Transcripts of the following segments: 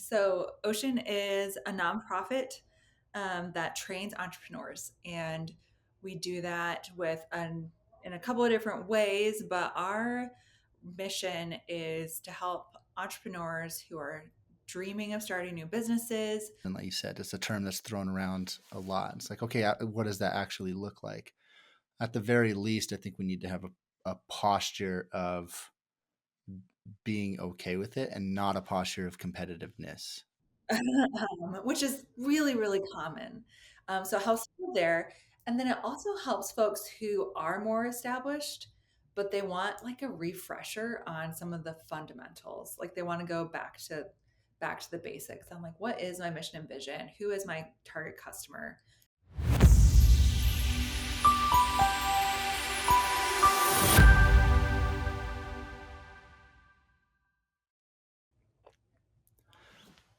So OCEAN is a nonprofit that trains entrepreneurs, and we do that in a couple of different ways. But our mission is to help entrepreneurs who are dreaming of starting new businesses. And like you said, it's a term that's thrown around a lot. It's like, okay, what does that actually look like? At the very least, I think we need to have a posture of being okay with it and not a posture of competitiveness. Which is really, really common. So it helps people there. And then it also helps folks who are more established, but they want like a refresher on some of the fundamentals. Like they want to go back to the basics. I'm like, what is my mission and vision? Who is my target customer?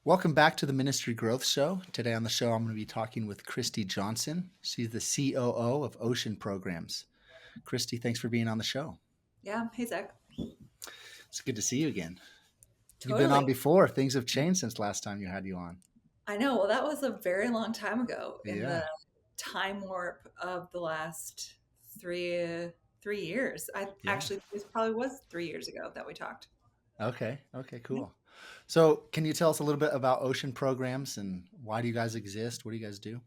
Welcome back to the Ministry Growth Show. Today on the show, I'm going to be talking with Christy Johnson. She's the COO of OCEAN Programs. Christy, thanks for being on the show. Yeah. Hey, Zach. It's good to see you again. You've been Totally. on before. Things have changed since last time you had you on. I know. Well, that was a very long time ago in Yeah. the time warp of the last three years. I Yeah. actually, this probably was 3 years ago that we talked. Okay. Okay, cool. So can you tell us a little bit about OCEAN Programs and why do you guys exist? What do you guys do?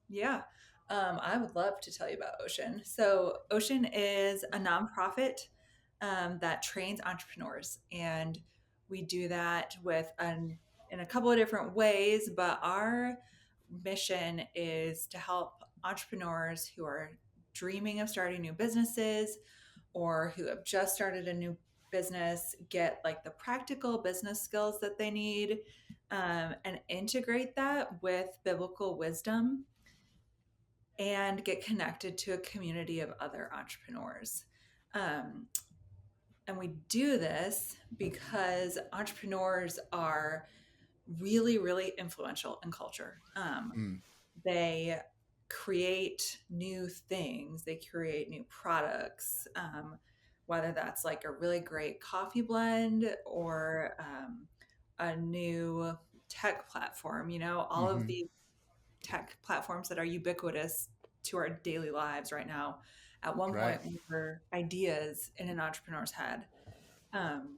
Yeah, I would love to tell you about OCEAN. So, OCEAN is a nonprofit that trains entrepreneurs, and we do that in a couple of different ways. But our mission is to help entrepreneurs who are dreaming of starting new businesses or who have just started a new business get like the practical business skills that they need, and integrate that with biblical wisdom and get connected to a community of other entrepreneurs. Um, and we do this because entrepreneurs are really, really influential in culture. Mm, They create new things, they create new products, whether that's like a really great coffee blend or a new tech platform, all of hmm these tech platforms that are ubiquitous to our daily lives right now. At one Right. point, were ideas in an entrepreneur's head. Um,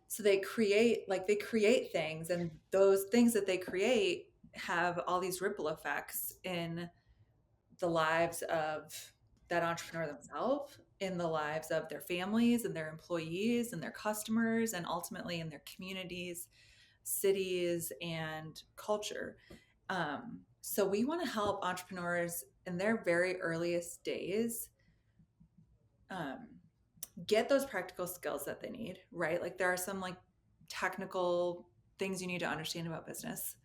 so they create things, and those things that they create have all these ripple effects in the lives of that entrepreneur themselves, in the lives of their families and their employees and their customers, and ultimately in their communities, cities, and culture. So we want to help entrepreneurs in their very earliest days um, get those practical skills that they need, right? Like there are some like technical things you need to understand about business.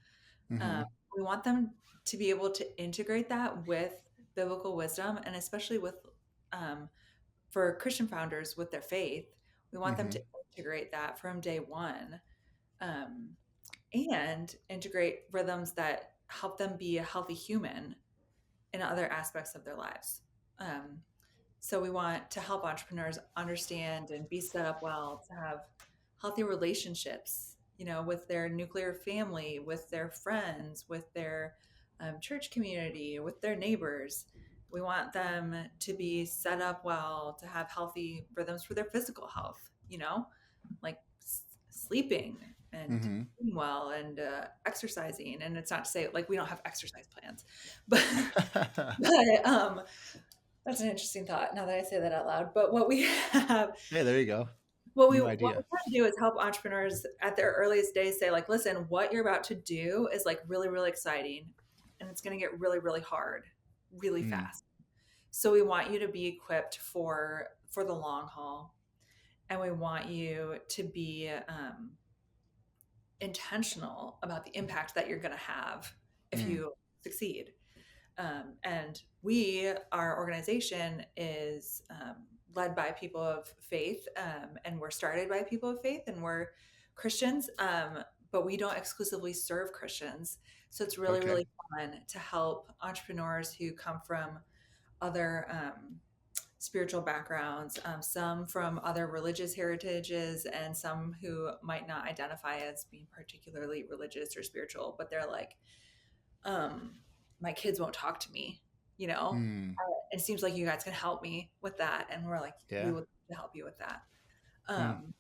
Um, hmm we want them to be able to integrate that with biblical wisdom, and especially with um, for Christian founders with their faith, we want them to hmm integrate that from day one, um, and integrate rhythms that help them be a healthy human in other aspects of their lives. Um, so we want to help entrepreneurs understand and be set up well to have healthy relationships, with their nuclear family, with their friends, with their church community, with their neighbors. We want them to be set up well to have healthy rhythms for their physical health, like sleeping and hmm eating well and exercising. And it's not to say like we don't have exercise plans, but but that's an interesting thought now that I say that out loud. But what we have, Hey, there you go. what New we idea. try to do is help entrepreneurs at their earliest days say, like, listen, what you're about to do is like really, really exciting, and it's going to get really, really hard, really Mm, fast. So we want you to be equipped for the long haul, and we want you to be intentional about the impact that you're going to have if mm, you succeed. And our organization is led by people of faith, and we're started by people of faith, and we're Christians, but we don't exclusively serve Christians. So it's really, okay. really fun to help entrepreneurs who come from other spiritual backgrounds, some from other religious heritages, and some who might not identify as being particularly religious or spiritual, but they're like, um, my kids won't talk to me, you know? Hmm. It seems like you guys can help me with that. And we're like, we Yeah. would help you with that. Hmm. Um,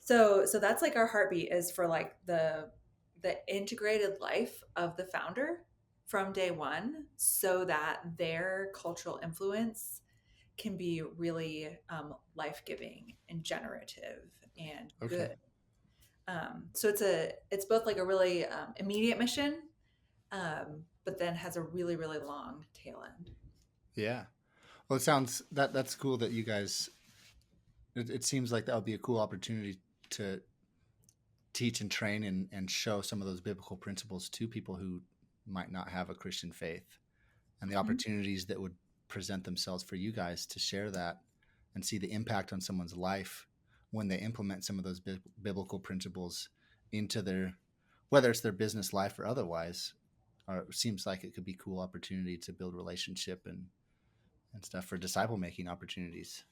so that's like our heartbeat is for like the integrated life of the founder from day one, so that their cultural influence can be really life-giving and generative and Okay. good. So it's both like a really immediate mission, but then has a really really long tail end. Yeah. Well, it sounds that's cool that you guys. It seems like that would be a cool opportunity to teach and train and show some of those biblical principles to people who might not have a Christian faith, and the Mhm. opportunities that would present themselves for you guys to share that and see the impact on someone's life when they implement some of those biblical principles into their, whether it's their business life or otherwise. Or it seems like it could be a cool opportunity to build relationship and stuff for disciple making opportunities.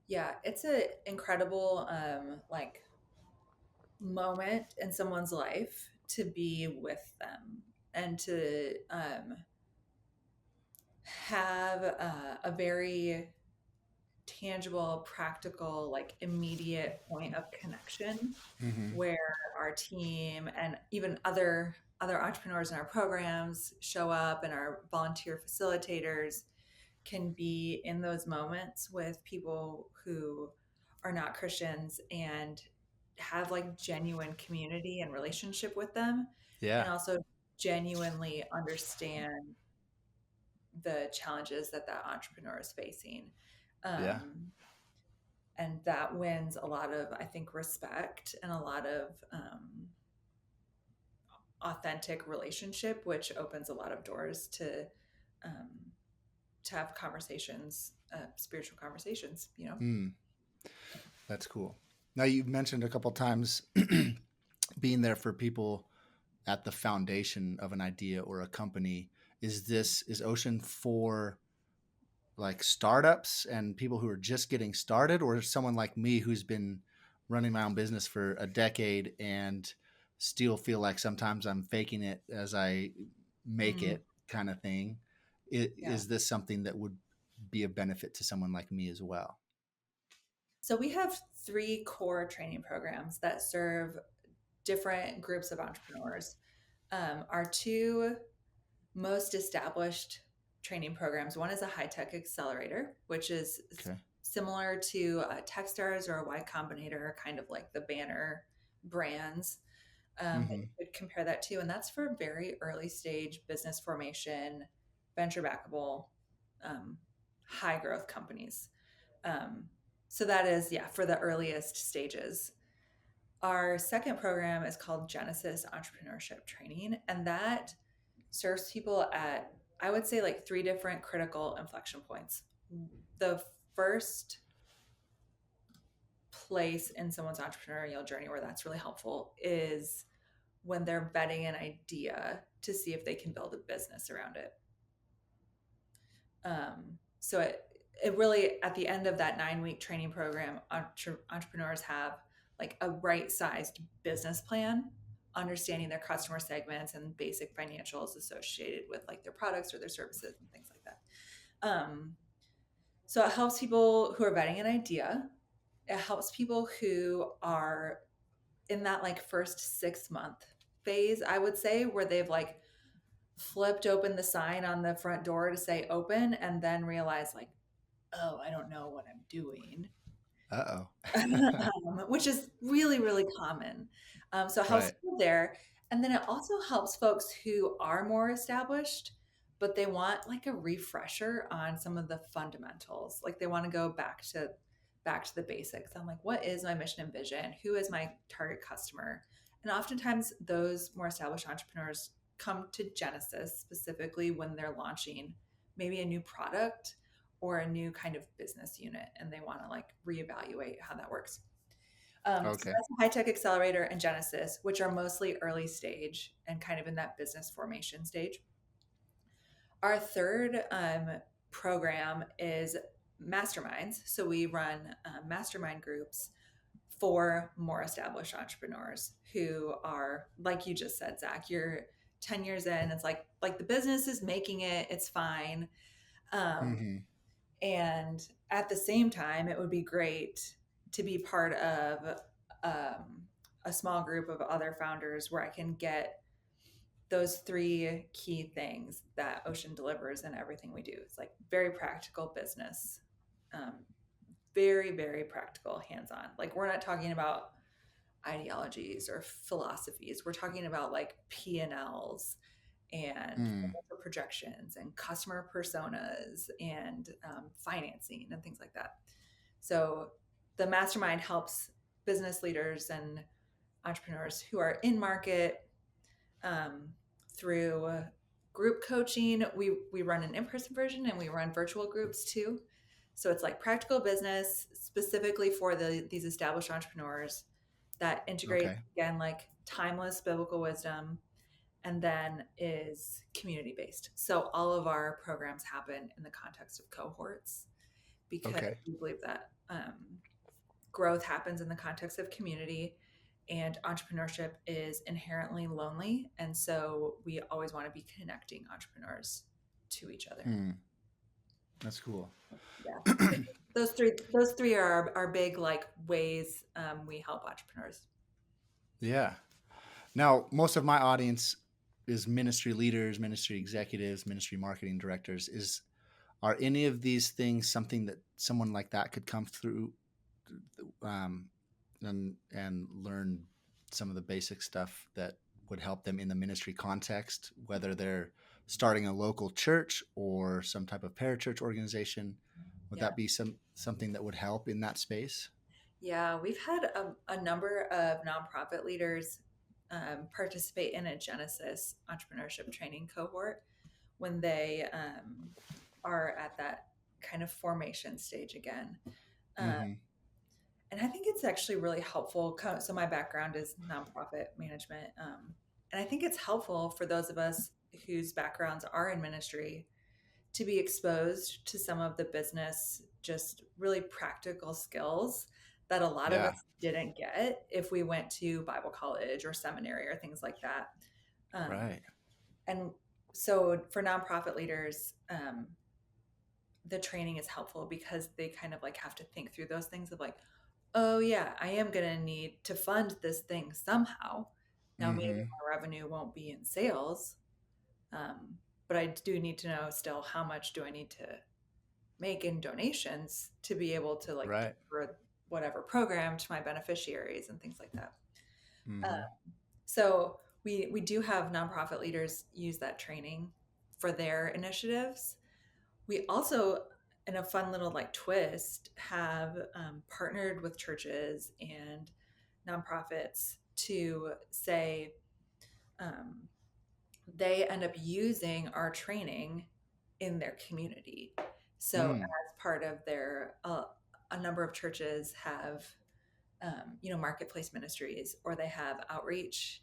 Yeah, it's a incredible like moment in someone's life to be with them and to have a very tangible, practical, like immediate point of connection Mm-hmm. where our team and even other entrepreneurs in our programs show up, and our volunteer facilitators can be in those moments with people who are not Christians and have like genuine community and relationship with them, and Yeah. also genuinely understand the challenges that that entrepreneur is facing. Yeah. Um, and that wins a lot of, I think, respect and a lot of authentic relationship, which opens a lot of doors um, to have conversations, spiritual conversations. You know. Mm, that's cool. Now you mentioned a couple times being there for people at the foundation of an idea or a company. Is Ocean for like startups and people who are just getting started, or someone like me who's been running my own business for a decade and still feel like sometimes I'm faking it as I make Mm, it, kind of thing? yeah. Is this something that would be a benefit to someone like me as well? So we have three core training programs that serve different groups of entrepreneurs. Our two most established training programs. One is a high tech accelerator, which is Okay. similar to Techstars or a Y Combinator, kind of like the banner brands that Mm-hmm. you could compare that to. And that's for very early stage business formation, venture backable, um, high growth companies. Um, so that is, yeah, for the earliest stages. Our second program is called Genesis Entrepreneurship Training, and that serves people at, I would say, like three different critical inflection points. The first place in someone's entrepreneurial journey where that's really helpful is when they're vetting an idea to see if they can build a business around it. So it really, at the end of that 9-week training program, entrepreneurs have like a right sized business plan, understanding their customer segments and basic financials associated with like their products or their services and things like that. So it helps people who are vetting an idea. It helps people who are in that like first 6 month phase, I would say, where they've like flipped open the sign on the front door to say open and then realize like, oh, I don't know what I'm doing. Uh oh. Which is really, really common. So it helps Right. people there. And then it also helps folks who are more established, but they want like a refresher on some of the fundamentals. Like they want to go back to the basics. I'm like, what is my mission and vision? Who is my target customer? And oftentimes those more established entrepreneurs come to Genesis specifically when they're launching maybe a new product or a new kind of business unit, and they want to like reevaluate how that works. So Okay. that's High Tech Accelerator and Genesis, which are mostly early stage and kind of in that business formation stage. Our third program is masterminds. So we run mastermind groups for more established entrepreneurs who are, like you just said, Zach, you're 10 years in, it's like the business is making it, it's fine. Um, Mm-hmm. and at the same time, it would be great to be part of um, a small group of other founders where I can get those three key things that Ocean delivers in everything we do. It's like very practical business, um, very, very practical, hands on. Like, we're not talking about ideologies or philosophies. We're talking about like P&Ls and Mm. financial projections and customer personas and financing and things like that. So the mastermind helps business leaders and entrepreneurs who are in market um, through group coaching. We run an in-person version and we run virtual groups too. So it's like practical business specifically for these established entrepreneurs that integrates Okay. again like timeless biblical wisdom and then is community based. So all of our programs happen in the context of cohorts because Okay. we believe that growth happens in the context of community, and entrepreneurship is inherently lonely. And so we always want to be connecting entrepreneurs to each other. Mm. That's cool. Yeah. Those three are our big like ways we help entrepreneurs. Yeah. Now, most of my audience is ministry leaders, ministry executives, ministry marketing directors. Are any of these things something that someone like that could come through um, and learn some of the basic stuff that would help them in the ministry context, whether they're starting a local church or some type of parachurch organization? Would Yeah. that be something that would help in that space? Yeah. We've had a number of nonprofit leaders participate in a Genesis entrepreneurship training cohort when they are at that kind of formation stage again. Uh, Mm-hmm. and I think it's actually really helpful. So my background is nonprofit management, and I think it's helpful for those of us whose backgrounds are in ministry to be exposed to some of the business, just really practical skills that a lot of Yeah. us didn't get if we went to Bible college or seminary or things like that. Um, Right. and so for nonprofit leaders, the training is helpful because they kind of like have to think through those things of like, oh yeah, I am going to need to fund this thing somehow. Now maybe Mm-hmm. my revenue won't be in sales, um, but I do need to know still how much do I need to make in donations to be able to like Right. for whatever program to my beneficiaries and things like that. Uh, Mm-hmm. so we do have nonprofit leaders use that training for their initiatives. We also, in a fun little like twist, have partnered with churches and nonprofits to say um, they end up using our training in their community. So Mm. as part of their, a number of churches have, marketplace ministries, or they have outreach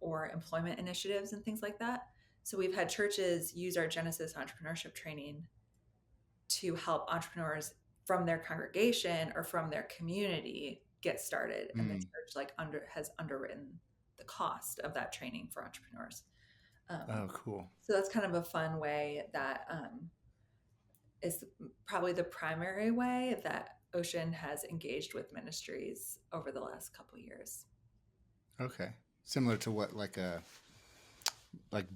or employment initiatives and things like that. So we've had churches use our Genesis entrepreneurship training to help entrepreneurs from their congregation or from their community get started, and the Mm. church has underwritten the cost of that training for entrepreneurs. um, Oh, cool. so that's kind of a fun way that is probably the primary way that Ocean has engaged with ministries over the last couple years. Okay. Similar to what like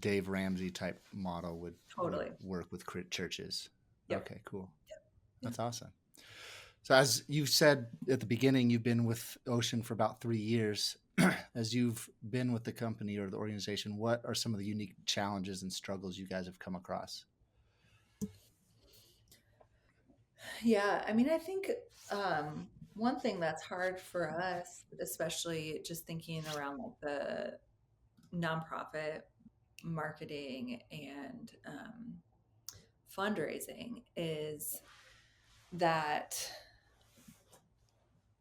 Dave Ramsey type model would Totally. work with churches. Yep. Okay, cool. Yeah. That's awesome. So as you said at the beginning, you've been with Ocean for about 3 years. As you've been with the company or the organization, what are some of the unique challenges and struggles you guys have come across? Yeah, I mean, I think one thing that's hard for us, especially just thinking around like the nonprofit marketing and fundraising, is that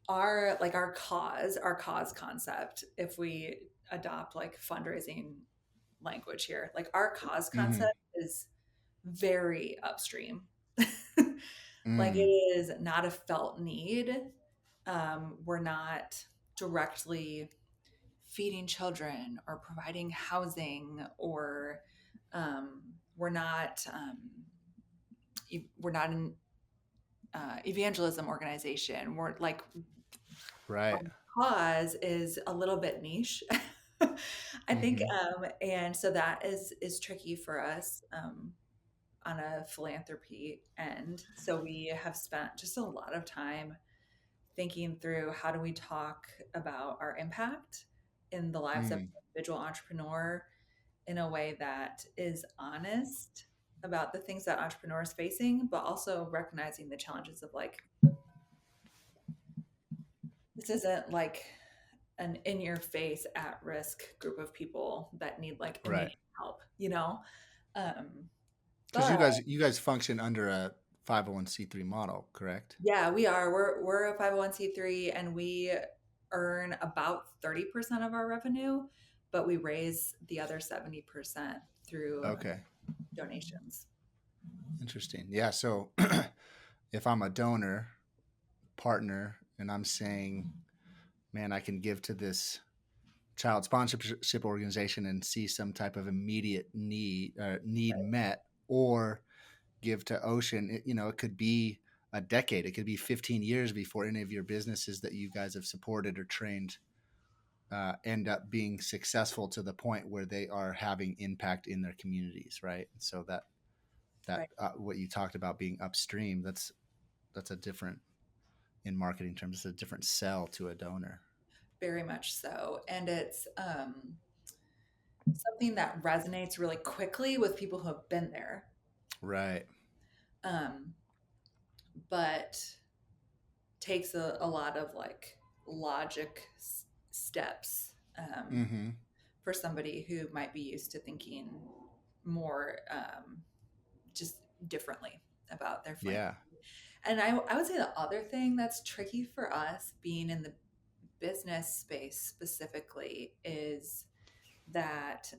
our cause concept, if we adopt like fundraising language here, like our cause Mm-hmm. concept is very upstream. Like, it Mm, is not a felt need. We're not directly feeding children or providing housing, or we're not we're not an evangelism organization. We're like, our right. cause is a little bit niche. I think, Hmm. and so that is tricky for us on a philanthropy end. So we have spent just a lot of time thinking through how do we talk about our impact in the lives of Mm, an individual entrepreneur in a way that is honest about the things that entrepreneurs facing, but also recognizing the challenges of like, this isn't like an in your face at risk group of people that need like right. immediate help, you know? Um, Because but you guys function under a 501(c)(3) model, correct? yeah, we are. We're a 501(c)(3), and we earn about 30% of our revenue, but we raise the other 70% through Okay. donations. Interesting. Yeah. So if I'm a donor partner and I'm saying, man, I can give to this child sponsorship organization and see some type of immediate need met, or give to Ocean, it could be a decade, it could be 15 years before any of your businesses that you guys have supported or trained end up being successful to the point where they are having impact in their communities, right? And so that Right. what you talked about being upstream, that's a different, in marketing terms, it's a different sell to a donor. Very much so. And it's something that resonates really quickly with people who have been there. Right. Um, but takes a lot of like logic steps Mm-hmm. for somebody who might be used to thinking more just differently about their philanthropy. Yeah. And I would say the other thing that's tricky for us being in the business space specifically is that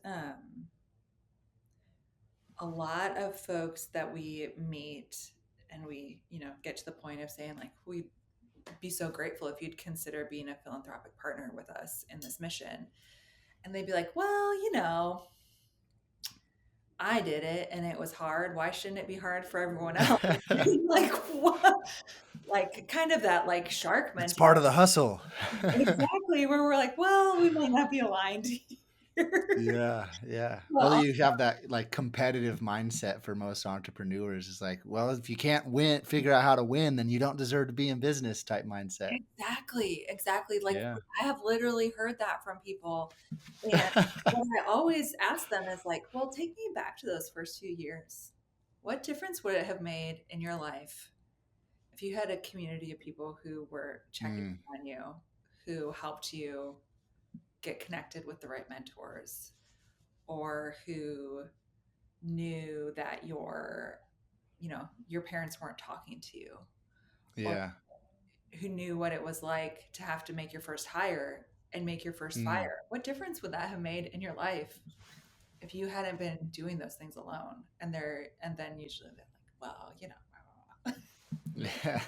a lot of folks that we meet and we, get to the point of saying like, we'd be so grateful if you'd consider being a philanthropic partner with us in this mission. And they'd be like, well, I did it and it was hard. Why shouldn't it be hard for everyone else? Like, what? Like, kind of that like shark It's mentality. part of the hustle. Exactly. Where we're like, well, we might not be aligned here. Yeah, yeah. Well, Well, you have that like competitive mindset for most entrepreneurs. It's like, well, if you can't win, figure out how to win, then you don't deserve to be in business type mindset. exactly, exactly. Like, Yeah. I have literally heard that from people. And what I always ask them is like, well, take me back to those first few years. What difference would it have made in your life if you had a community of people who were checking Mm, on you, who helped you get connected with the right mentors, or who knew that your parents weren't talking to you, or yeah. who knew what it was like to have to make your first hire and make your first Mm. fire? What difference would that have made in your life if you hadn't been doing those things alone? And then usually they're like, well, Yeah.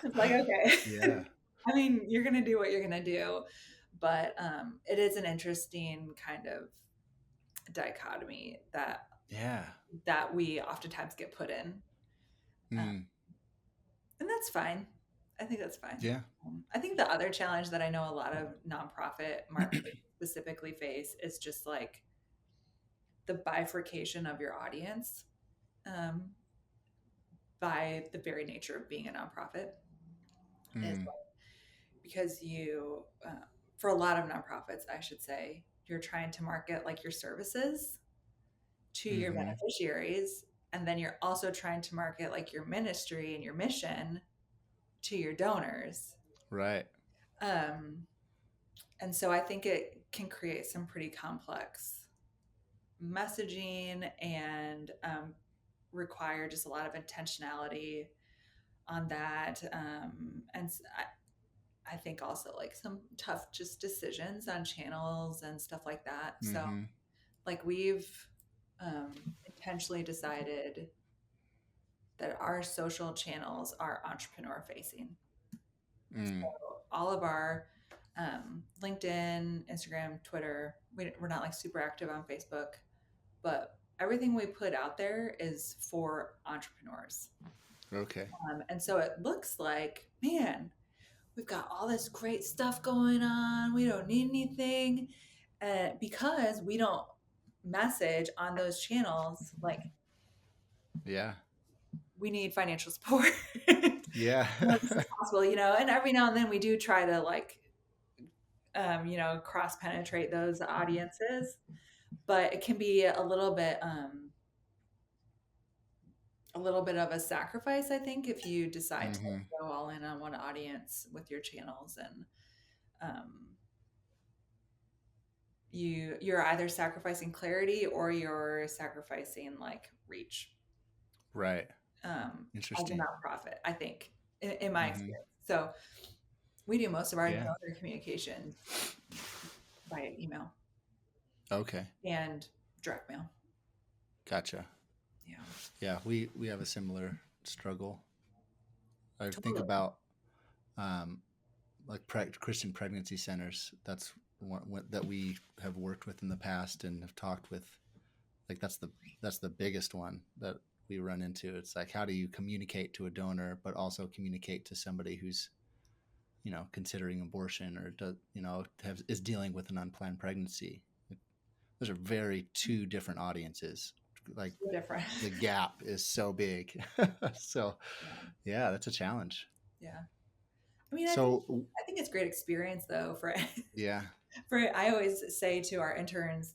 it's like, okay. Yeah. I mean, you're gonna do what you're gonna do, but it is an interesting kind of dichotomy Yeah. that we oftentimes get put in, uh, Mm. and that's fine. I think that's fine. Yeah. I think the other challenge that I know a lot of nonprofit marketers specifically face is just like the bifurcation of your audience, um, by the very nature of being a nonprofit, is Mm. like, because for a lot of nonprofits, I should say, you're trying to market like your services to your Mm-hmm. beneficiaries, and then you're also trying to market like your ministry and your mission to your donors. Right. Um, and so I think it can create some pretty complex messaging and require just a lot of intentionality on that. I think also like some tough just decisions on channels and stuff like that. So Mm-hmm. like we've intentionally decided that our social channels are entrepreneur facing. Mm, All of our LinkedIn, Instagram, Twitter, we're not like super active on Facebook, but everything we put out there is for entrepreneurs. okay. And so it looks like, man, we've got all this great stuff going on. We don't need anything. Because we don't message on those channels, like Yeah. we need financial support Yeah. as much as possible, you know. And every now and then we do try to like, cross penetrate those audiences, but it can be a little bit of a sacrifice, I think, if you decide to Hmm. go all in on one audience with your channels. And um, you're either sacrificing clarity or you're sacrificing like reach, Right. as a Interesting. nonprofit, I think, in my Hmm. experience. So we do most of our Yeah. donor communication via email Okay. and direct mail. Gotcha. Yeah, Yeah. We have a similar struggle. I think totally. about um, like Christian pregnancy centers. That's one that we have worked with in the past and have talked with. Like that's the biggest one that we run into. It's like, how do you communicate to a donor, but also communicate to somebody who's, considering abortion or is dealing with an unplanned pregnancy. Those are very two different audiences. Like So different. the gap is so big. So Yeah, yeah, that's a challenge. yeah. I mean, So I think it's great experience though for yeah. for I always say to our interns,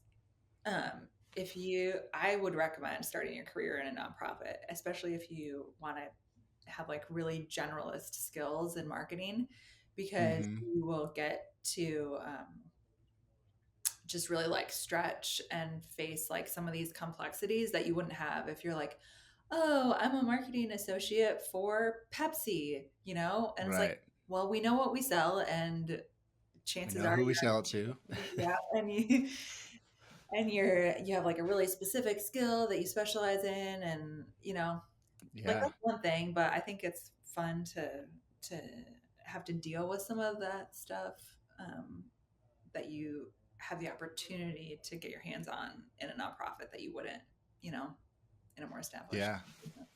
um, if you I would recommend starting your career in a nonprofit, especially if you want to have like really generalist skills in marketing, because Mm-hmm. you will get to just really like stretch and face like some of these complexities that you wouldn't have if you're like, oh, I'm a marketing associate for Pepsi, you know? And it's like, Right. well, we know what we sell, and We chances know are who we sell it to. yeah, and you have like a really specific skill that you specialize in, and like Yeah. that's one thing, but I think it's fun to have to deal with some of that stuff, that you have the opportunity to get your hands on in a nonprofit that you wouldn't, you know, in a more established Yeah. business.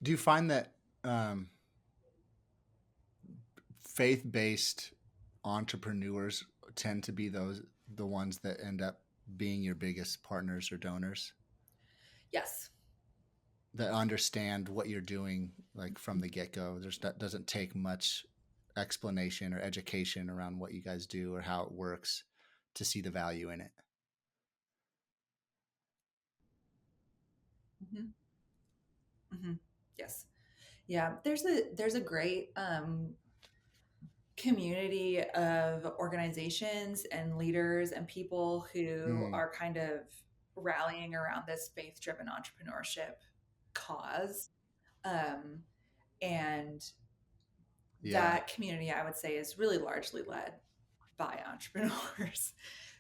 Do you find that um, faith-based entrepreneurs tend to be the ones that end up being your biggest partners or donors Yes. that understand what you're doing like from the get-go? That doesn't take much explanation or education around what you guys do or how it works to see the value in it. Hmm. Hmm. Yes. Yeah. There's a great community of organizations and leaders and people who Mm, are kind of rallying around this faith driven entrepreneurship cause. Um, and yeah. that community, I would say, is really largely led by entrepreneurs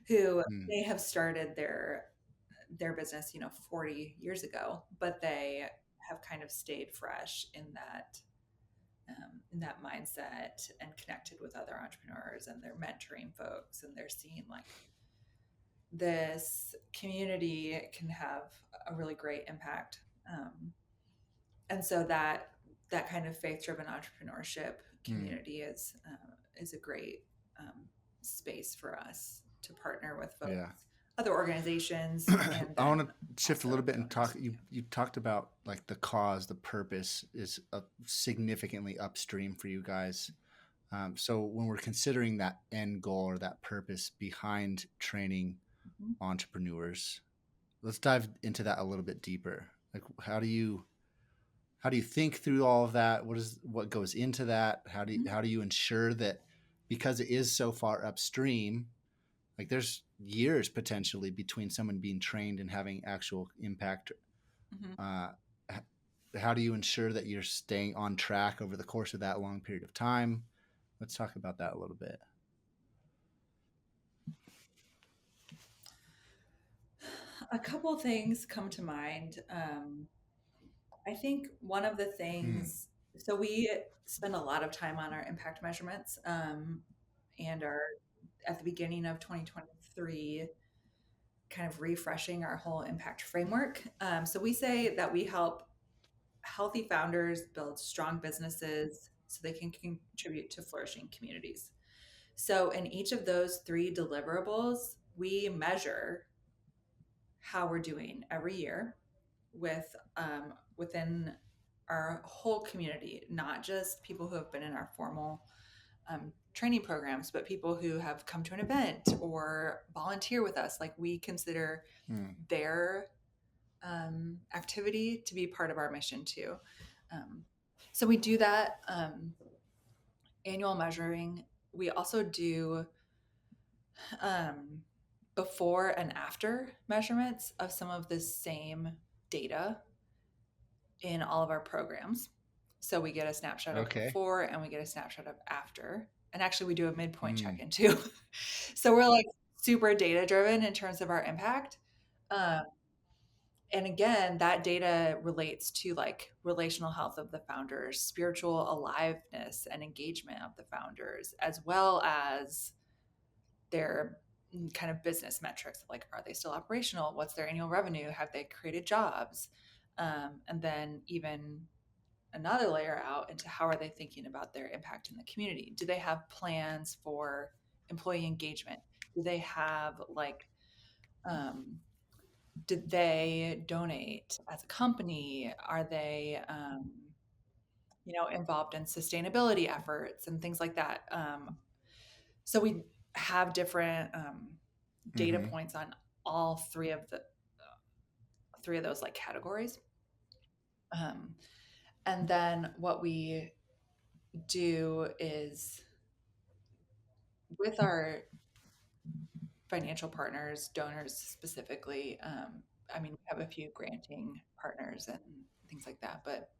who Mm, may have started their business, 40 years ago, but they have kind of stayed fresh in that mindset and connected with other entrepreneurs, and they're mentoring folks, and they're seeing like this community can have a really great impact. And so that kind of faith driven entrepreneurship mm. community is a great space for us to partner with folks, Yeah. other organizations, and I then want to shift a also little bit and talk. donors. You talked about like the cause, the purpose is significantly upstream for you guys. So when we're considering that end goal or that purpose behind training Mhm. entrepreneurs, let's dive into that a little bit deeper. Like, how do you think through all of that? What goes into that? Mhm. How do you ensure that, because it is so far upstream, like there's years potentially between someone being trained and having actual impact. Mhm. uh, how do you ensure that you're staying on track over the course of that long period of time? Let's talk about that a little bit. A couple things come to mind. I think one of the Mm. things, so we spend a lot of time on our impact measurements, and are at the beginning of 2023 kind of refreshing our whole impact framework. So we say that we help healthy founders build strong businesses so they can contribute to flourishing communities. So in each of those three deliverables, we measure how we're doing every year with within our whole community, not just people who have been in our formal training programs, but people who have come to an event or volunteer with us. Like we consider Mm. their activity to be part of our mission too. Um, so we do that annual measuring. We also do um, before and after measurements of some of the same data in all of our programs. So we get a snapshot of Okay. before and we get a snapshot of after. And actually, we do a midpoint check Mm. in too. So we're like super data driven in terms of our impact. Um, and again, that data relates to like relational health of the founders, spiritual aliveness and engagement of the founders, as well as their kind of business metrics, like are they still operational, what's their annual revenue, have they created jobs, and then even another layer out into how are they thinking about their impact in the community. Do they have plans for employee engagement? Do they have like um, did they donate as a company? Are they involved in sustainability efforts and things like that? So we have different data Mm-hmm. points on all three of those like categories. Um, and then what we do is with our financial partners, donors specifically. I mean, we have a few granting partners and things like that, but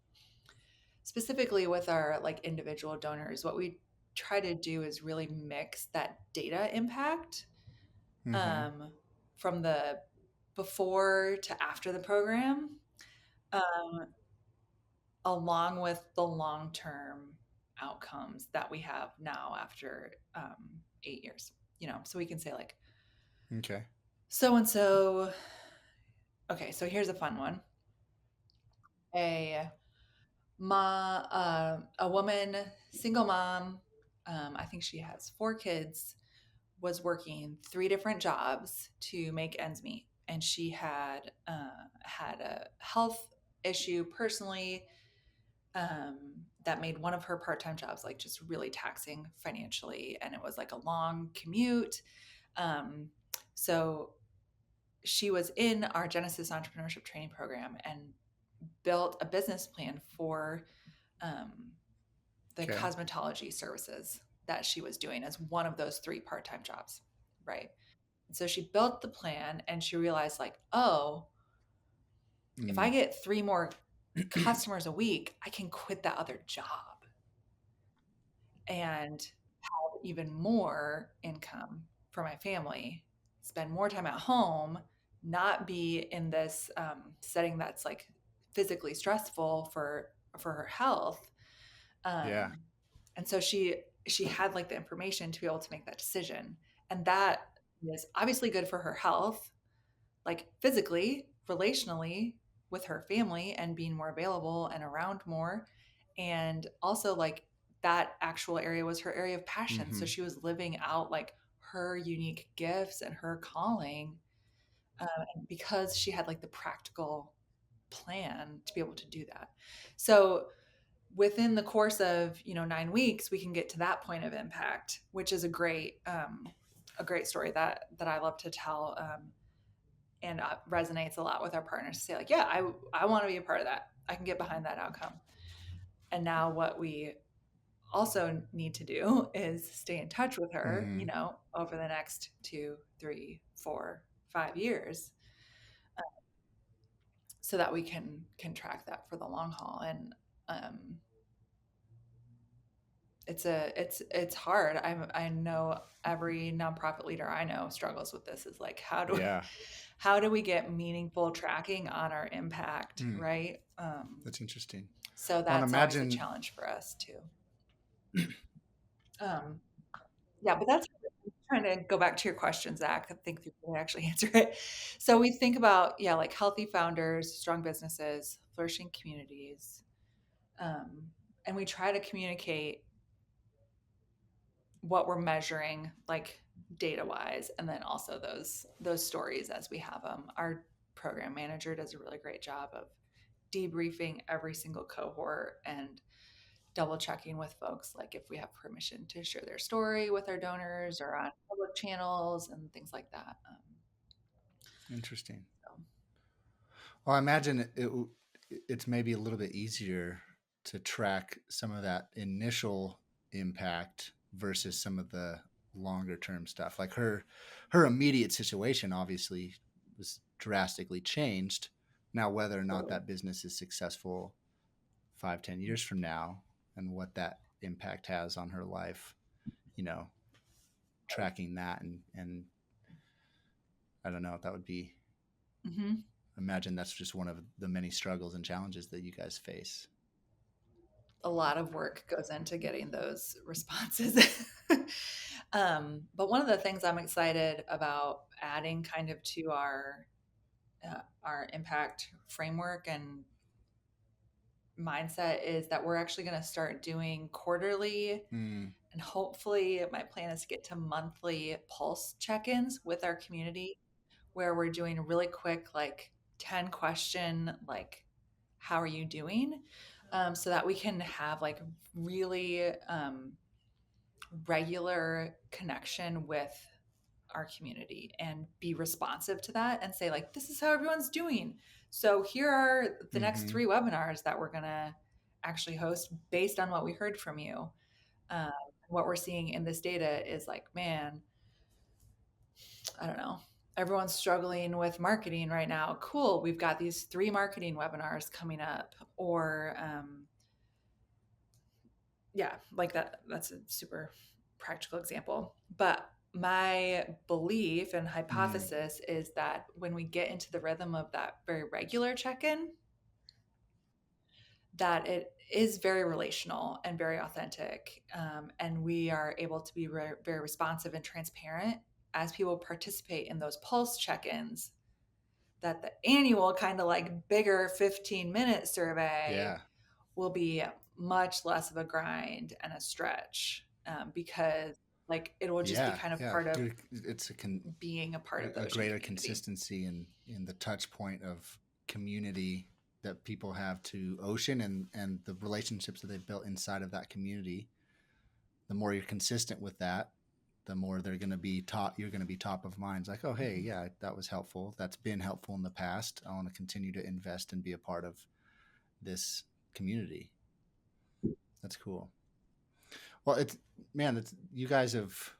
specifically with our like individual donors, what we try to do is really mix that data impact Mm-hmm. um, from the before to after the program, um, along with the long term outcomes that we have now after 8 years. So we can say like Okay. so and so. Okay, so here's a fun one. A a woman, single mom. I think she has 4 kids. Was working 3 different jobs to make ends meet, and she had a health issue personally that made one of her part-time jobs like just really taxing financially, and it was like a long commute. Um, so she was in our Genesis Entrepreneurship Training Program and built a business plan for um, the Okay. cosmetology services that she was doing as one of those 3 part-time jobs, right? And so she built the plan and she realized, like, oh, if I Mm. get 3 more customers a week, I can quit that other job and have even more income for my family, spend more time at home, not be in this setting that's like physically stressful for her health. Yeah. Um, and so she had like the information to be able to make that decision, and that is obviously good for her health, like physically, relationally with her family and being more available and around more. And also, like, that actual area was her area of passion. So Mm-hmm. she was living out like her unique gifts and her calling because she had like the practical plan to be able to do that. So within the course of 9 weeks, we can get to that point of impact, which is a great story that I love to tell. And resonates a lot with our partners to say like, yeah, I want to be a part of that. I can get behind that outcome. And now what we also need to do is stay in touch with her, Mm-hmm. over the next 2, 3, 4, 5 years, so that we can track that for the long haul. And um, it's hard. I know every nonprofit leader I know struggles with this, is like, Yeah. how do we get meaningful tracking on our impact, Hmm. right? That's interesting. So Well, and that's always a imagine, challenge for us too. Um, yeah, but that's trying to go back to your question, Zach. I think you can actually answer it. So we think about, yeah, like healthy founders, strong businesses, flourishing communities, um, and we try to communicate what we're measuring, like data wise, and then also those stories as we have them. Our program manager does a really great job of debriefing every single cohort and double checking with folks, like if we have permission to share their story with our donors or on public channels and things like that. interesting. So, Well, I imagine it's maybe a little bit easier to track some of that initial impact versus some of the longer term stuff. Like her immediate situation obviously was drastically changed. Now, whether or not totally. that business is successful 5, 10 years from now, and what that impact has on her life, you know, tracking that and I don't know if that would be. Hmm. Imagine that's just one of the many struggles and challenges that you guys face. A lot of work goes into getting those responses. But one of the things I'm excited about adding kind of to our impact framework and mindset is that we're actually going to start doing quarterly, Mm, and hopefully my plan is to get to monthly pulse check-ins with our community, where we're doing a really quick, like 10 question, like, how are you doing? So that we can have like really regular connection with our community and be responsive to that and say, like, this is how everyone's doing. So here are the next mm-hmm. 3 webinars that we're going to actually host based on what we heard from you. um, what we're seeing in this data is like, man, I don't know, everyone's struggling with marketing right now. Cool, we've got these 3 marketing webinars coming up. Or yeah, like that's a super practical example. But my belief and Mm, hypothesis is that when we get into the rhythm of that very regular check-in, that it is very relational and very authentic, and we are able to be very responsive and transparent as people participate in those pulse check-ins, that the annual kind of like bigger 15-minute survey yeah, will be much less of a grind and a stretch, because like it will just be yeah, kind of yeah. part of It's being a part of the a ocean greater community. consistency in the touch point of community that people have to ocean and the relationships that they've built inside of that community. The more you're consistent with that, the more they're going to be top. You're going to be top of mind. It's like, oh, hey, Mhm. yeah, that was helpful. That's been helpful in the past. I want to continue to invest and be a part of this community. That's cool. Well, it's man, it's you guys have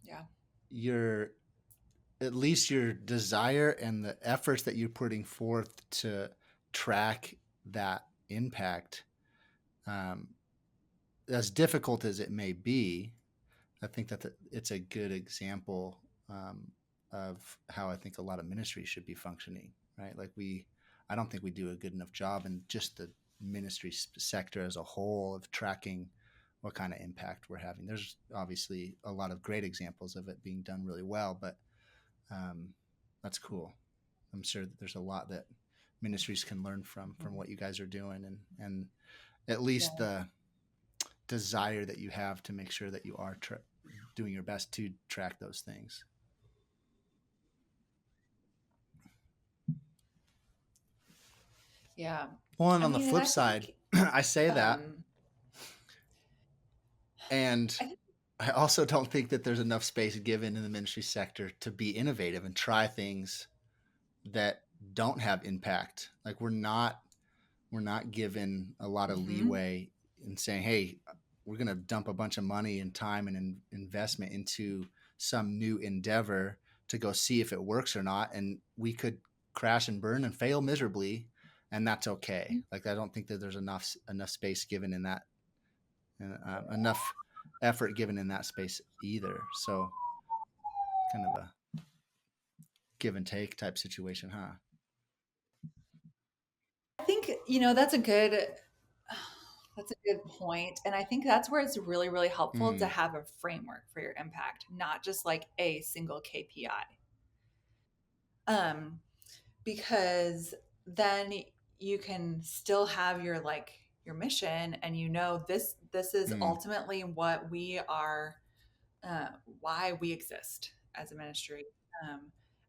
Yeah. your at least your desire and the efforts that you're putting forth to track that impact, um, as difficult as it may be. I think that it's a good example, of how I think a lot of ministries should be functioning, right? I don't think we do a good enough job in just the ministry sector as a whole of tracking what kind of impact we're having. There's obviously a lot of great examples of it being done really well, but um, that's cool. I'm sure that there's a lot that ministries can learn from Mhm. what you guys are doing, and at least Yeah. the desire that you have to make sure that you are doing your best to track those things. Yeah. Well, and I on the mean, and flip I side, think, I say that, um, and I think, I also don't think that there's enough space given in the ministry sector to be innovative and try things that don't have impact. Like we're not given a lot of mhm. leeway in saying, hey, we're going to dump a bunch of money and time and investment into some new endeavor to go see if it works or not. And we could crash and burn and fail miserably. And that's okay. Like, I don't think that there's enough space given and enough effort given in that space either. So kind of a give and take type situation, huh? I think, that's a good point. And I think that's where it's really, really helpful to Mm, have a framework for your impact, not just like a single KPI. Um, because then you can still have your mission, and this is mm, ultimately what we are, uh, why we exist as a ministry, um,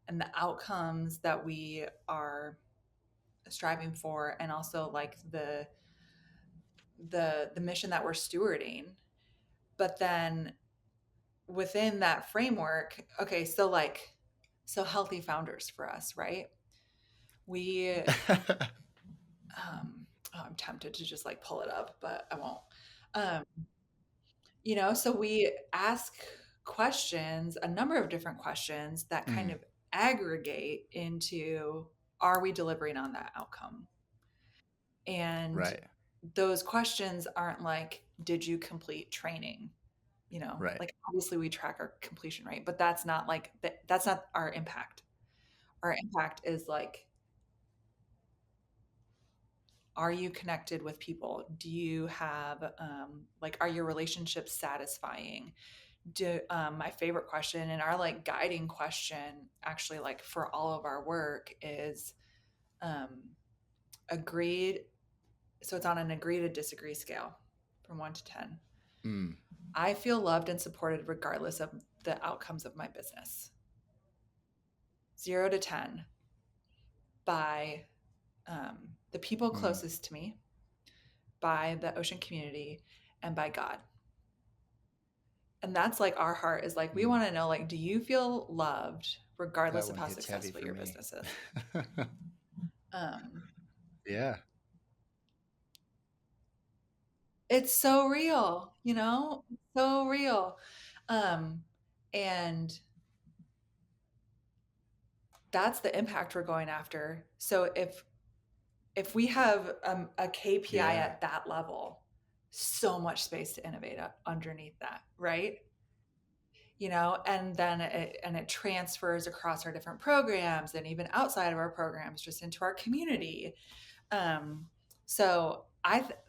and the outcomes that we are striving for, and also like the mission that we're stewarding. But then within that framework, okay, so healthy founders for us, right? We I'm tempted to just like pull it up, but I won't. Um, so we ask questions, a number of different questions that kind mm, of aggregate into, are we delivering on that outcome? And right, those questions aren't like, did you complete training? right. Like obviously we track our completion rate, but that's not that's not our impact. Our impact is like, are you connected with people? Do you have are your relationships satisfying? My favorite question, and our like guiding question actually, like for all of our work, is um, agreed. So it's on an agree to disagree scale from 1 to 10. Mm, I feel loved and supported regardless of the outcomes of my business. 0 to 10 by the people mm, closest to me, by the ocean community, and by God. And that's like our heart is like, we mm. want to know, like, do you feel loved regardless That of one how hits heavy successful for your me. business is? Um, Yeah. it's so real, so real. Um, and that's the impact we're going after. So if we have a KPI Yeah. at that level, so much space to innovate underneath that, right? And then it transfers across our different programs, and even outside of our programs, just into our community. Um, so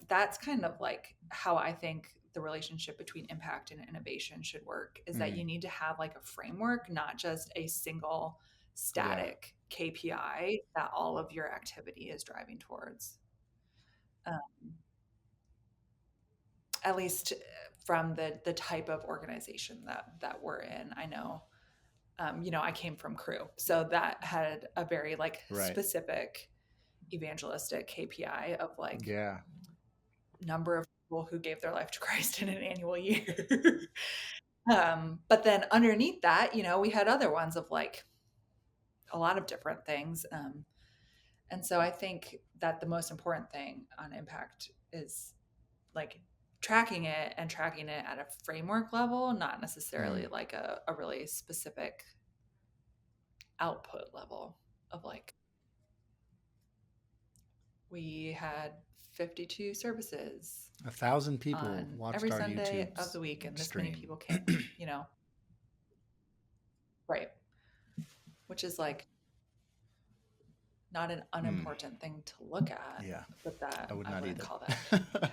that's kind of like how I think the relationship between impact and innovation should work, is that Mm, you need to have like a framework, not just a single yeah. static KPI that all of your activity is driving towards. Um, at least from the type of organization that we're in. I know, I came from Crew, so that had a very like Right. specific evangelistic KPI of like Yeah. number of people who gave their life to Christ in an annual year. But then underneath that, we had other ones of like a lot of different things. And so I think that the most important thing on impact is like tracking it at a framework level, not necessarily Mm. like a really specific output level of like, we had 52 services 1,000 people on watched every our Sunday of YouTube's the week, and this many stream. people came, right? Which is like not an Mm, unimportant thing to look at, yeah, but that I would I not wouldn't either. call that. Yeah.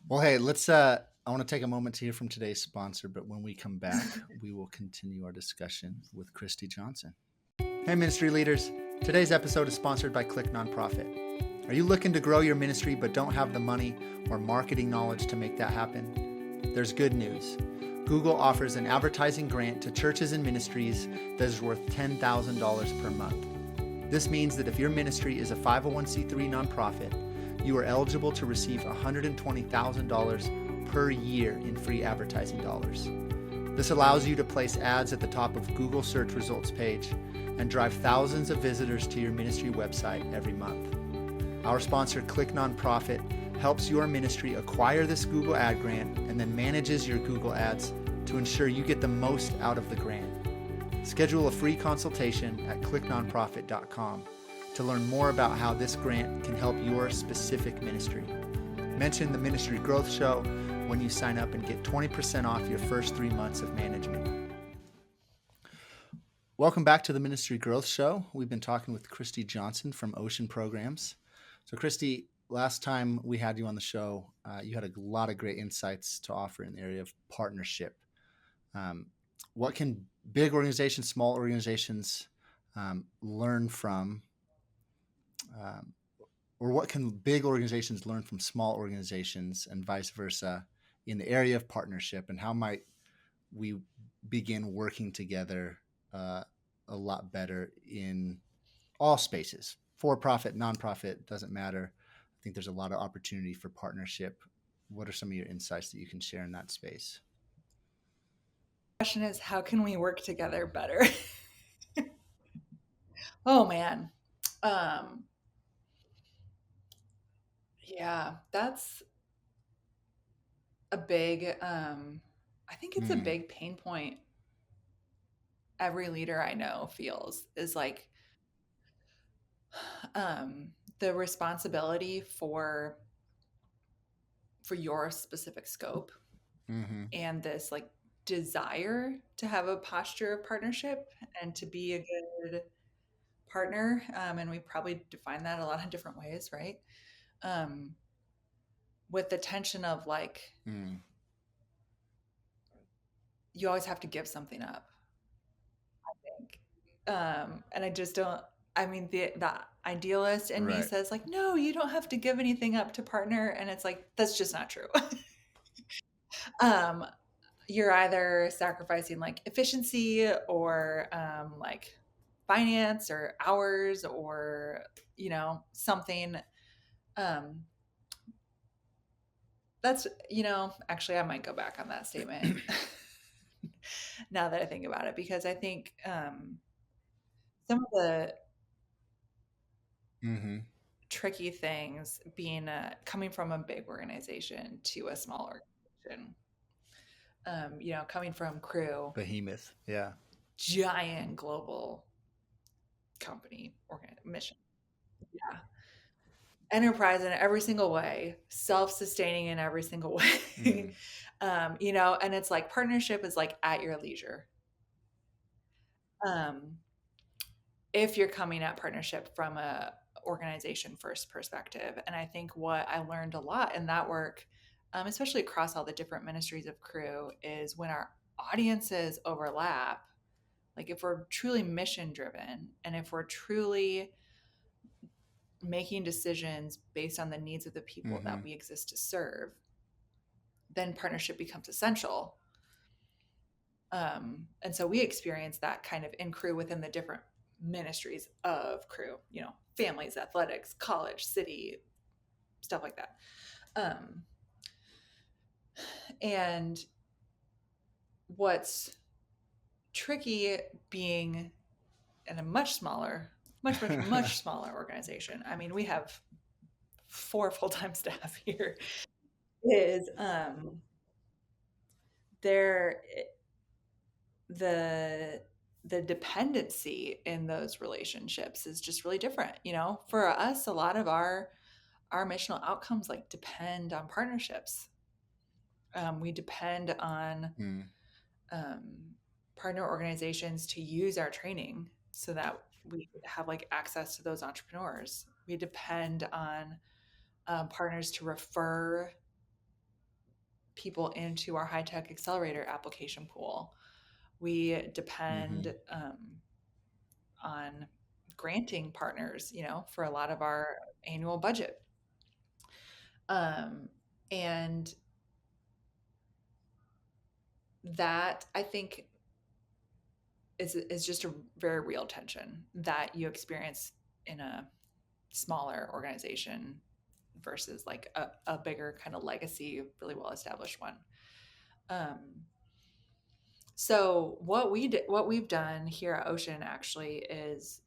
Well, hey, I want to take a moment to hear from today's sponsor, but when we come back, we will continue our discussion with Christy Johnson. Hey, ministry leaders. Today's episode is sponsored by Click Nonprofit. Are you looking to grow your ministry but don't have the money or marketing knowledge to make that happen? There's good news. Google offers an advertising grant to churches and ministries that is worth $10,000 per month. This means that if your ministry is a 501c3 nonprofit, you are eligible to receive $120,000 per year in free advertising dollars. This allows you to place ads at the top of Google search results page and drive thousands of visitors to your ministry website every month. Our sponsor, Click Nonprofit, helps your ministry acquire this Google ad grant and then manages your Google ads to ensure you get the most out of the grant. Schedule a free consultation at clicknonprofit.com to learn more about how this grant can help your specific ministry. Mention the Ministry Growth Show when you sign up and get 20% off your first 3 months of management. Welcome back to the Ministry Growth Show. We've been talking with Christy Johnson from OCEAN Programs. So, Christy, last time we had you on the show, you had a lot of great insights to offer in the area of partnership. What can big organizations, small organizations learn from, or what can big organizations learn from small organizations and vice versa in the area of partnership, and how might we begin working together a lot better in all spaces, for profit, nonprofit, doesn't matter. I think there's a lot of opportunity for partnership. What are some of your insights that you can share in that space? Question is, how can we work together better? Oh man. Um, yeah, that's a big, I think it's a Mm, big pain point every leader I know feels is like the responsibility for your specific scope mm-hmm, and this like desire to have a posture of partnership and to be a good partner. And we probably define that a lot of different ways, right? Um, with the tension of like, mm, you always have to give something up, I think. And I just don't, I mean, the idealist in me right. says, like, no, you don't have to give anything up to partner. And it's like, that's just not true. um, you're either sacrificing like efficiency or like finance or hours or, something. Um, that's, actually, I might go back on that statement now that I think about it, because I think some of the Mm-hmm. tricky things being coming from a big organization to a small organization, coming from Crew, Behemoth. Yeah. giant global company mission. Yeah. Enterprise in every single way, self-sustaining in every single way. Mm, And it's like partnership is like at your leisure. Um, if you're coming at partnership from a organization first perspective. And I think what I learned a lot in that work, especially across all the different ministries of Crew, is when our audiences overlap, like if we're truly mission driven and if we're truly making decisions based on the needs of the people mm-hmm. that we exist to serve, then partnership becomes essential. And so we experience that kind of in Crew within the different ministries of Crew, families, athletics, college, city, stuff like that. Um, and what's tricky being in a much smaller organization. I mean, we have 4 full-time staff here. Is there the the dependency in those relationships is just really different. For us, a lot of our missional outcomes like depend on partnerships. We depend on Mm, um, partner organizations to use our training so that we have like access to those entrepreneurs. We depend on partners to refer people into our high tech accelerator application pool. We mm-hmm. depend on granting partners, for a lot of our annual budget. Um, and that I think is just a very real tension that you experience in a smaller organization versus like a bigger kind of legacy, really well established one. Um, so what we've done here at Ocean actually is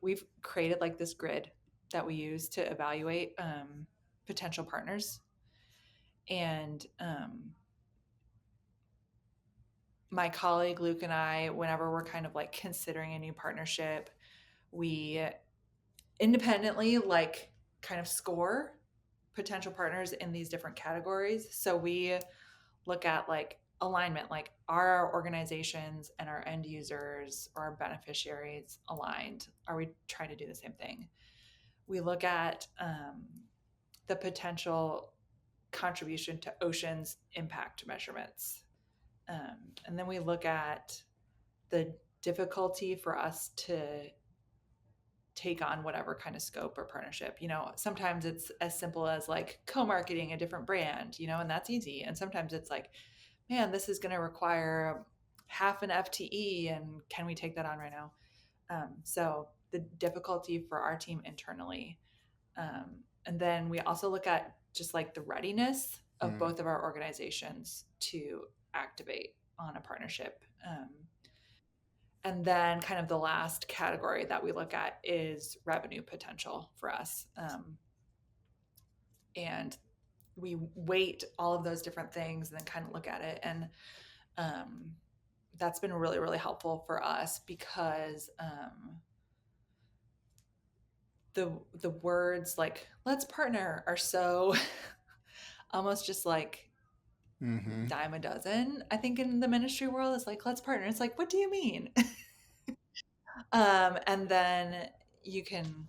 we've created like this grid that we use to evaluate potential partners. And my colleague Luke and I, whenever we're kind of like considering a new partnership, we independently like kind of score. potential partners in these different categories. So we look at like alignment, like are our organizations and our end users or our beneficiaries aligned? Are we trying to do the same thing? We look at the potential contribution to ocean's impact measurements. And then we look at the difficulty for us to take on whatever kind of scope or partnership. Sometimes it's as simple as like co-marketing a different brand, and that's easy. And sometimes it's like, man, this is going to require half an FTE, and can we take that on right now? So the difficulty for our team internally. And then we also look at just like the readiness of Mm. both of our organizations to activate on a partnership. And then, kind of the last category that we look at is revenue potential for us. And we weight all of those different things and then kind of look at it. And um, that's been really, really helpful for us because the words like "let's partner" are so almost just like Mm-hmm. dime a dozen. I think in the ministry world, it's like "let's partner." It's like, what do you mean? And then you can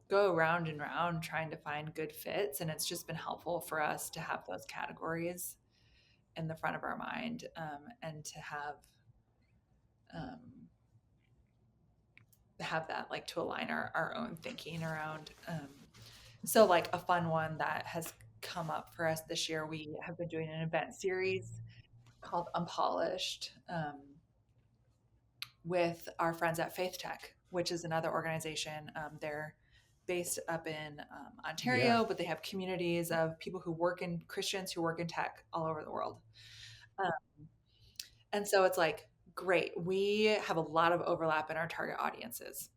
go round and round trying to find good fits, and it's just been helpful for us to have those categories in the front of our mind, and to um, have that like to align our own thinking around. So like a fun one that has come up for us this year, we have been doing an event series called Unpolished, with our friends at Faith Tech, which is another organization. They're based up in Yeah. Ontario, but they have communities of people who work in Christians who work in tech all over the world. Um, and so it's like, great. We have a lot of overlap in our target audiences,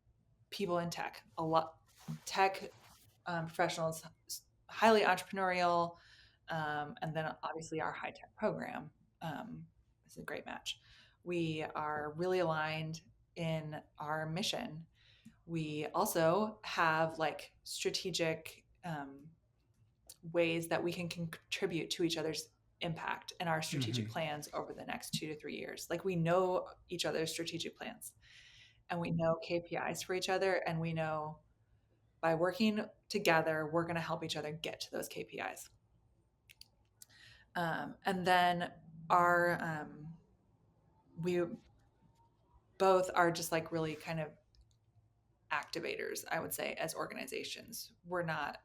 people in tech, a lot tech professionals, highly entrepreneurial, and then obviously our high tech program is a great match. We are really aligned in our mission. We also have like strategic ways that we can contribute to each other's impact and our Mm-hmm. strategic plans over the next 2 to 3 years. Like we know each other's strategic plans and we know KPIs for each other, and we know by working together, we're going to help each other get to those KPIs. And then our we both are just like really kind of activators, I would say, as organizations. We're not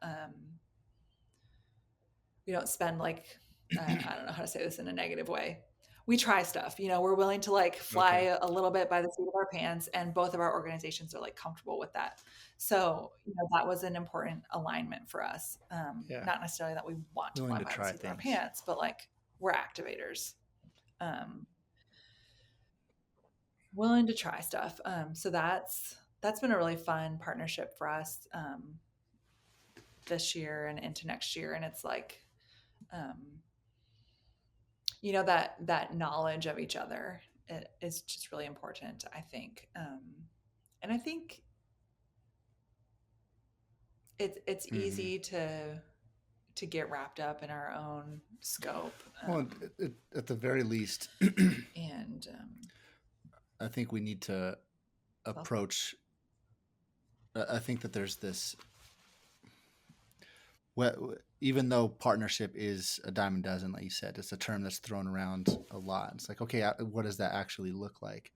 we don't spend like I don't know how to say this in a negative way. We try stuff, we're willing to like Okay. fly a little bit by the seat of our pants, and both of our organizations are like comfortable with that. So, that was an important alignment for us. Yeah. Not necessarily that we want to Willing fly to by the try seat of our things. pants, but like we're activators, um, willing to try stuff. So that's been a really fun partnership for us this year and into next year. And it's like, um, that knowledge of each other is just really important, I think. And I think it's Mm-hmm. easy to get wrapped up in our own scope, Well, at the very least, and I think we need to well, approach. I think that there's this. Well, even though partnership is a dime a dozen, like you said, it's a term that's thrown around a lot. It's like, okay, what does that actually look like?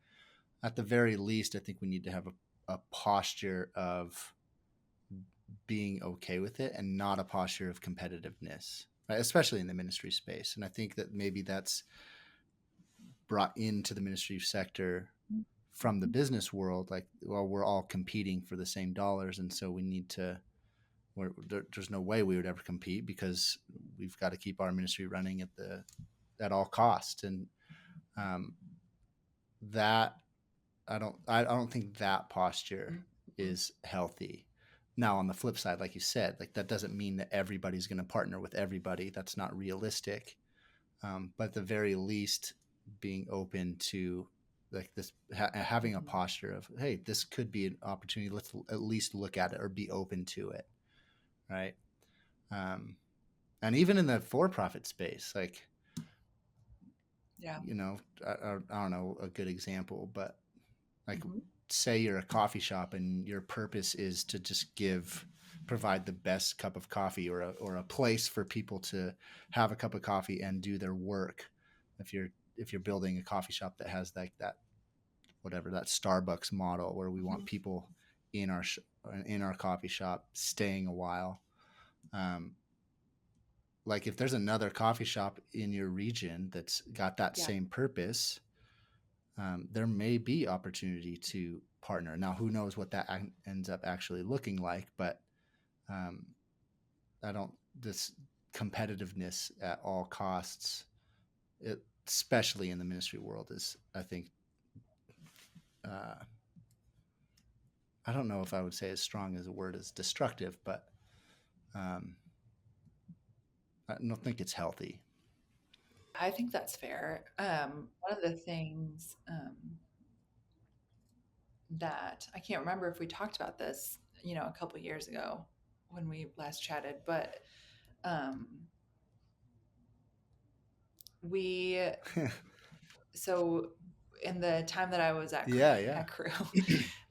At the very least, I think we need to have a posture of being okay with it and not a posture of competitiveness, right? Especially in the ministry space. And I think that maybe that's brought into the ministry sector from the business world. Like, well, we're all competing for the same dollars. And so we need to, there's no way we would ever compete because we've got to keep our ministry running at all costs. And um, that I don't think that posture is healthy. Now, on the flip side, like you said, like that doesn't mean that everybody's going to partner with everybody. That's not realistic. But at the very least, being open to like this, having a posture of, hey, this could be an opportunity. Let's at least look at it or be open to it, right? um, and even in the for-profit space, like, Yeah. you know, I don't know a good example, but like, Hmm. say you're a coffee shop and your purpose is to just provide the best cup of coffee, or a place for people to have a cup of coffee and do their work. If you're building a coffee shop that has like that, whatever, that Starbucks model where we want Hmm. people in our coffee shop staying a while. Um, like if there's another coffee shop in your region that's got that Yeah. same purpose, there may be opportunity to partner. Now, who knows what that ends up actually looking like? But um, I don't this competitiveness at all costs, especially in the ministry world, is, I think, uh, I don't know if I would say as strong as a word as destructive, but um, I don't think it's healthy. I think that's fair. One of the things that I can't remember if we talked about this, a couple years ago when we last chatted, but um, we so in the time that I was at Yeah, yeah. at Crew,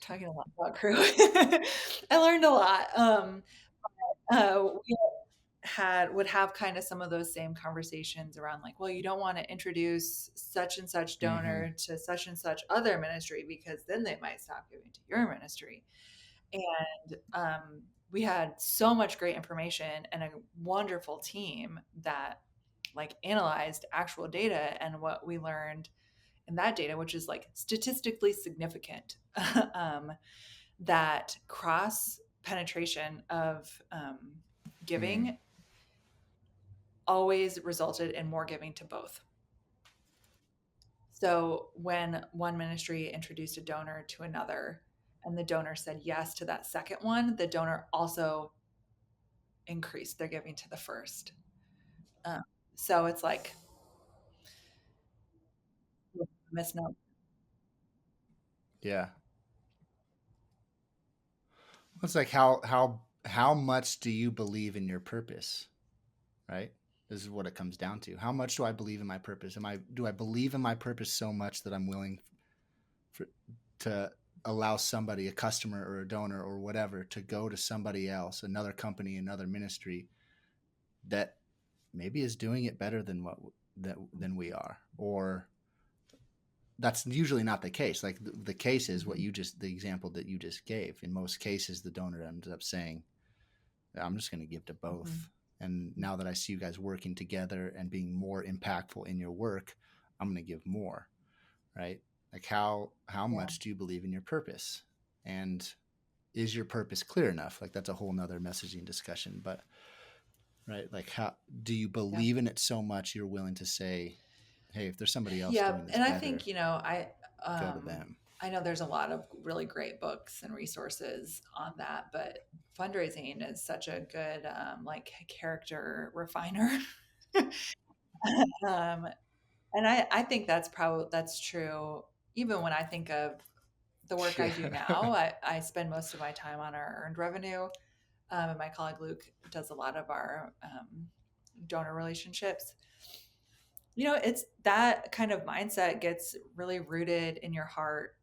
talking a lot about Crew, I learned a lot. We would have kind of some of those same conversations around like, well, you don't want to introduce such and such Mm-hmm. donor to such and such other ministry because then they might stop giving to your ministry. And we had so much great information and a wonderful team that like analyzed actual data, and what we learned in that data, which is like statistically significant, um, that cross penetration of Mm. giving always resulted in more giving to both. So when one ministry introduced a donor to another and the donor said yes to that second one, the donor also increased their giving to the first. Um, so it's like misnomer. Yeah. It's like, how much do you believe in your purpose, right? This is what it comes down to. How much do I believe in my purpose? Do I believe in my purpose so much that I'm willing for, to allow somebody, a customer or a donor or whatever, to go to somebody else, another company, another ministry that maybe is doing it better than we are, or that's usually not the case. Like the case is Mhm. the example that you just gave. In most cases, the donor ends up saying, I'm just going to give to Mhm. both. And now that I see you guys working together and being more impactful in your work, I'm going to give more, right? Like how Yeah. much do you believe in your purpose? And is your purpose clear enough? Like that's a whole nother messaging discussion, but right, like how do you Yeah. believe in it so much you're willing to say, hey, if there's somebody else Yeah. doing this And I think, better, go to um, them. I know there's a lot of really great books and resources on that, but fundraising is such a good, like character refiner. um, and I think that's true. Even when I think of the work I do Yeah. now, I spend most of my time on our earned revenue. And my colleague Luke does a lot of our donor relationships. It's that kind of mindset gets really rooted in your heart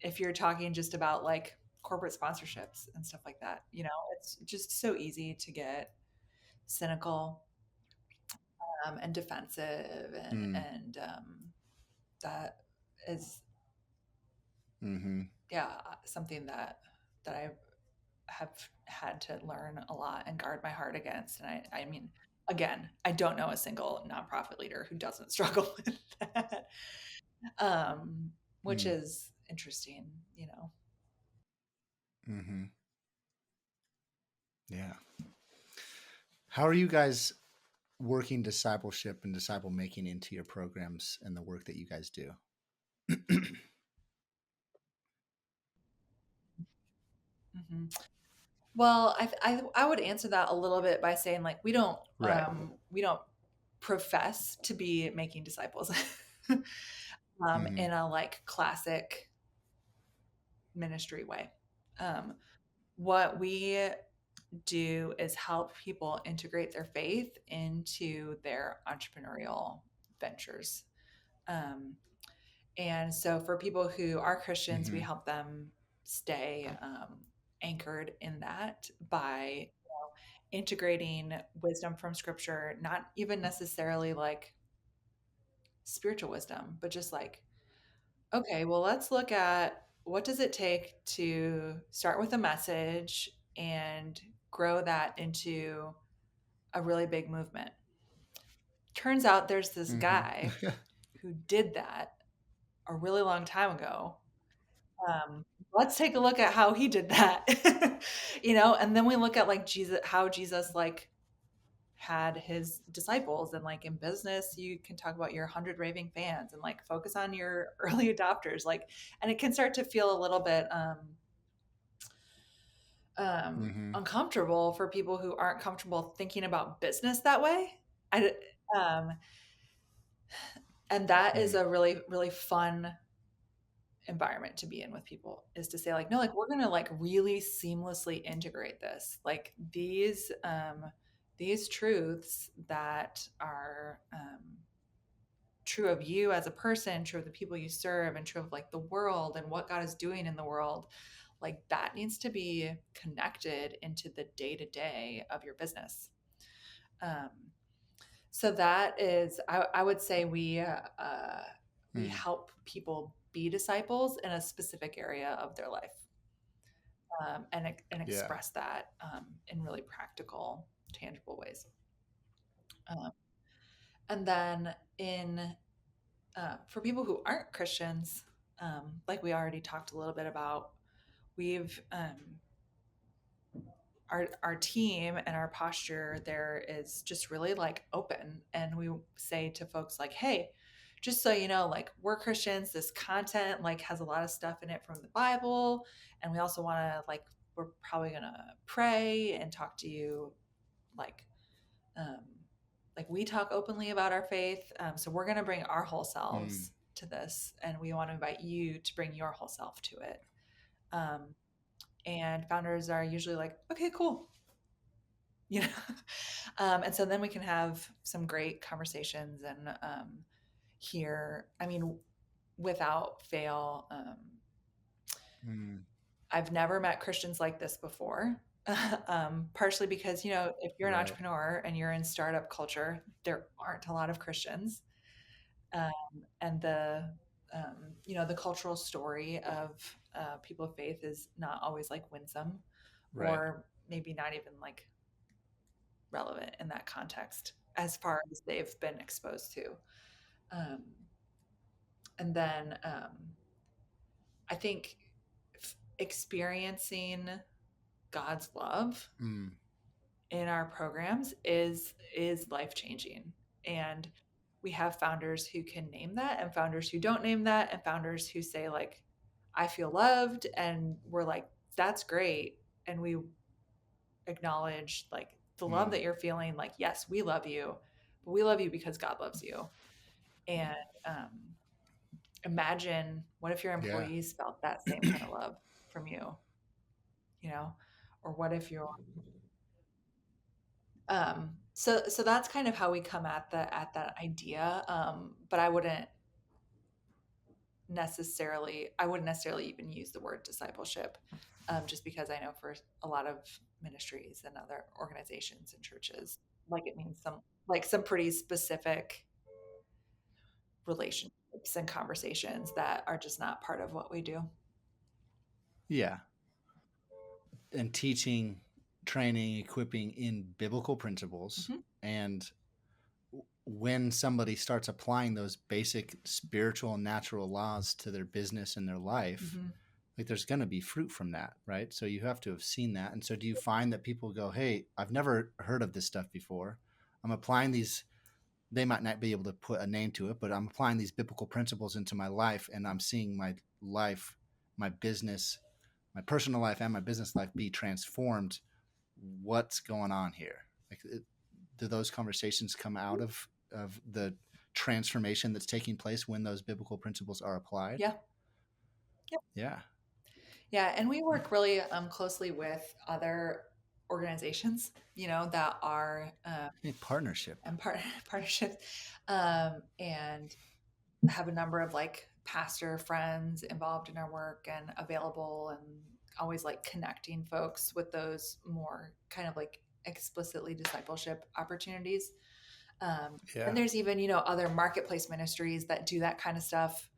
if you're talking just about like corporate sponsorships and stuff like that. It's just so easy to get cynical and defensive, Mm, and that is, mm-hmm. yeah, something that I have had to learn a lot and guard my heart against. And I mean, again, I don't know a single nonprofit leader who doesn't struggle with that, um, which Mm, is interesting. mm-hmm. Yeah. How are you guys working discipleship and disciple making into your programs and the work that you guys do? Mhm. Well, I would answer that a little bit by saying like Right. we don't profess to be making disciples Mm-hmm. in a like classic ministry way. Um, what we do is help people integrate their faith into their entrepreneurial ventures. Um, and so for people who are Christians, we Mm-hmm. help them stay anchored in that by integrating wisdom from scripture, not even necessarily like spiritual wisdom, but just like, okay, well, let's look at what does it take to start with a message and grow that into a really big movement. Turns out there's this guy Mm-hmm. who did that a really long time ago. Let's take a look at how he did that. And then we look at like Jesus, how Jesus like had his disciples, and like in business you can talk about your 100 raving fans and like focus on your early adopters, like, and it can start to feel a little bit Mm-hmm. uncomfortable for people who aren't comfortable thinking about business that way. I, um, and that is Mm. a really really fun environment to be in with people, is to say like, no, like we're gonna like really seamlessly integrate this, like these truths that are true of you as a person, true of the people you serve, and true of like the world and what God is doing in the world, like that needs to be connected into the day to day of your business. um, so that is, I would say we Mm. help people be disciples in a specific area of their life, and Yeah. express that in really practical, tangible ways. Um, and then in for people who aren't Christians, like we already talked a little bit about, we've our team and our posture there is just really like open, and we say to folks like, hey, just so you know, like we're Christians, this content like has a lot of stuff in it from the Bible, and we also want to like, we're probably gonna pray and talk to you like um, like we talk openly about our faith, so we're going to bring our whole Mm. selves to this, and we want to invite you to bring your whole self to it. um, and founders are usually like, okay, cool, you know. And so then we can have some great conversations and hear, I mean, without fail, Mm. I've never met Christians like this before. Partially because, if you're an Right. entrepreneur and you're in startup culture, there aren't a lot of Christians. um, and the cultural story of people of faith is not always like winsome, Right. or maybe not even like relevant in that context as far as they've been exposed to. um, and then I think experiencing God's love Mm. in our programs is life changing. And we have founders who can name that, and founders who don't name that, and founders who say like, I feel loved, and we're like, that's great, and we acknowledge like the love Mm. that you're feeling, like, yes, we love you, but we love you because God loves you. And um, imagine what if your Yeah. employees felt that same kind of love from you, you know or what if you're so that's kind of how we come at that idea. But I wouldn't necessarily even use the word discipleship, just because I know for a lot of ministries and other organizations and churches, like it means some pretty specific relationships and conversations that are just not part of what we do. Yeah. And teaching, training, equipping in biblical principles. Hmm. And when somebody starts applying those basic spiritual and natural laws to their business and their life, Hmm. like there's going to be fruit from that, right? So you have to have seen that. And so do you find that people go, hey, I've never heard of this stuff before. I'm applying these, they might not be able to put a name to it, but I'm applying these biblical principles into my life, and I'm seeing my life, my business, my personal life and my business life be transformed. What's going on here? Like, do those conversations come out of the transformation that's taking place when those biblical principles are applied? Yeah. Yeah. Yeah. Yeah, and we work really closely with other organizations, that are Hey, partnership. and partnerships, and have a number of like pastor friends involved in our work and available, and always like connecting folks with those more kind of like explicitly discipleship opportunities. And Yeah. there's even, other marketplace ministries that do that kind of stuff,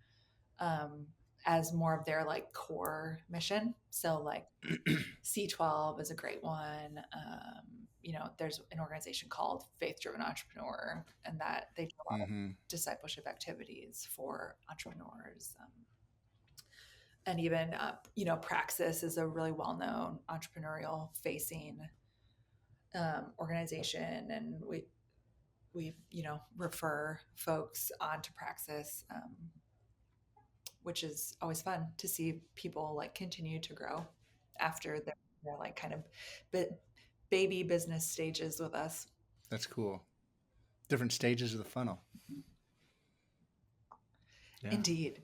um, as more of their like core mission. So like C12 is a great one. There's an organization called Faith Driven Entrepreneur, and that they do a lot of Mm-hmm. discipleship activities for entrepreneurs. And even, Praxis is a really well known entrepreneurial facing organization. And we refer folks onto Praxis, which is always fun to see people like continue to grow after their like kind of baby business stages with us. That's cool. Different stages of the funnel. Yeah. Indeed.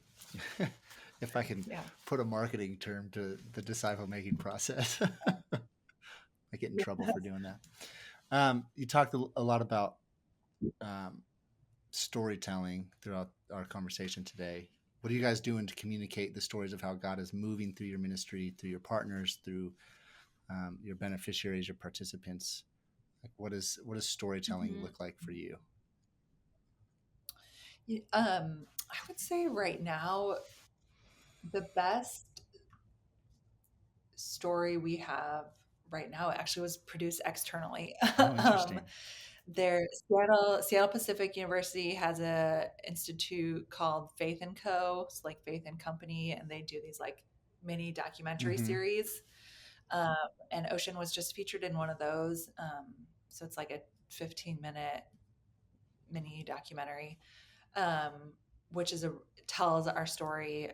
If I can Yeah. put a marketing term to the disciple making process, I get in Yeah. trouble for doing that. You talked a lot about um, storytelling throughout our conversation today. What are you guys doing to communicate the stories of how God is moving through your ministry, through your partners, through your beneficiaries, your participants? Like, what does storytelling Mhm. look like for you? I would say right now, the best story we have right now actually was produced externally. Oh, um, interesting. Seattle Pacific University has a institute called Faith and Co. It's like Faith and Company, and they do these like mini documentary Mm-hmm. series. Um, and Ocean was just featured in one of those. So it's like a 15-minute mini documentary, um, which tells our story,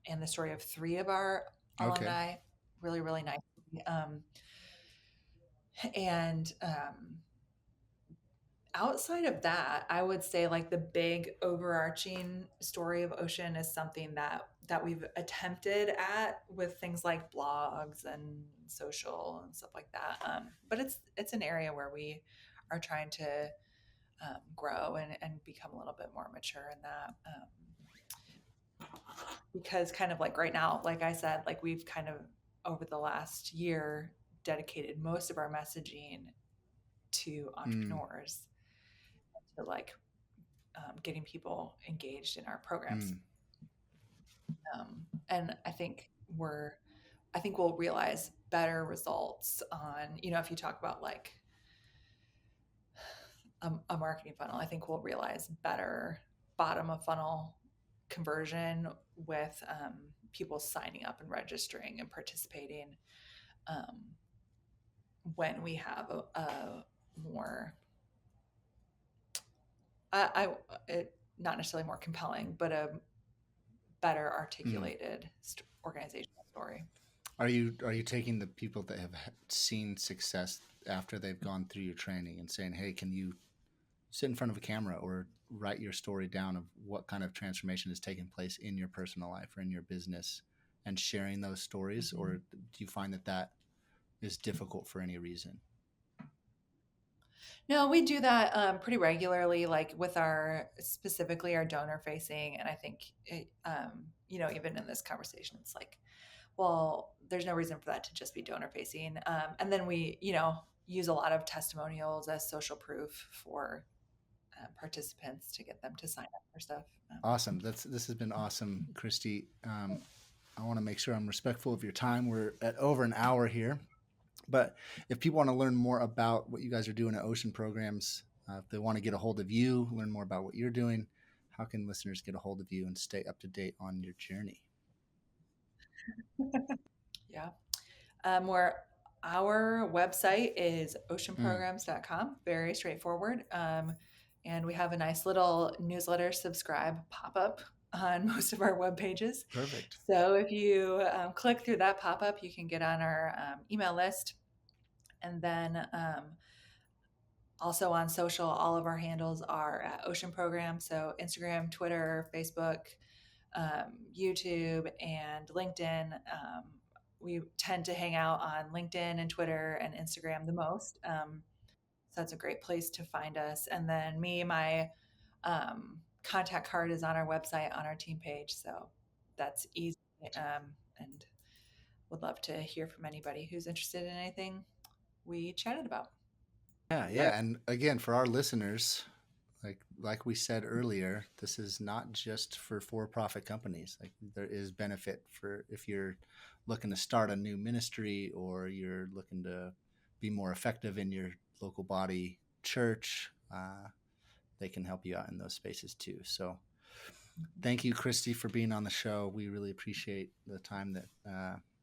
and the story of three of our Okay. alumni really, really nice. And outside of that, I would say like the big overarching story of Ocean is something that we've attempted at with things like blogs and social and stuff like that. But it's an area where we are trying to grow and become a little bit more mature in that. Because kind of like right now, like I said, like we've kind of over the last year dedicated most of our messaging to Mm, entrepreneurs, to like getting people engaged in our programs. mm, And I think we'll realize better results on, if you talk about like a marketing funnel, I think we'll realize better bottom of funnel conversion with people signing up and registering and participating, um, when we have a more, I it, not necessarily more compelling, but a better mm. articulated organizational story. Are you taking the people that have seen success after they've gone through your training and saying, "Hey, can you sit in front of a camera or write your story down of what kind of transformation has taken place in your personal life or in your business," and sharing those stories, Mhm. or do you find that is difficult for any reason? No, we do that pretty regularly, like with specifically our donor facing. And I think, even in this conversation, it's like, well, there's no reason for that to just be donor facing. And then we, use a lot of testimonials as social proof for participants to get them to sign up for stuff. Awesome. This has been awesome, Christy. I want to make sure I'm respectful of your time. We're at over an hour here, but if people want to learn more about what you guys are doing at Ocean Programs, if they want to get a hold of you, learn more about what you're doing, how can listeners get a hold of you and stay up to date on your journey? Yeah. Where our website is Mm, oceanprograms.com, very straightforward. And we have a nice little newsletter subscribe pop up on most of our web pages. perfect. So if you click through that pop up, you can get on our email list. And then also on social, all of our handles are at Ocean Program. So Instagram, Twitter, Facebook, YouTube, and LinkedIn. we tend to hang out on LinkedIn and Twitter and Instagram the most. So that's a great place to find us. And then my contact card is on our website on our team page. So that's easy. And would love to hear from anybody who's interested in anything we chatted about. Yeah, yeah. And again, for our listeners, like we said earlier, this is not just for-profit companies. Like there is benefit for if you're looking to start a new ministry or you're looking to be more effective in your local body church. They can help you out in those spaces too. So thank you, Christy, for being on the show. We really appreciate the time that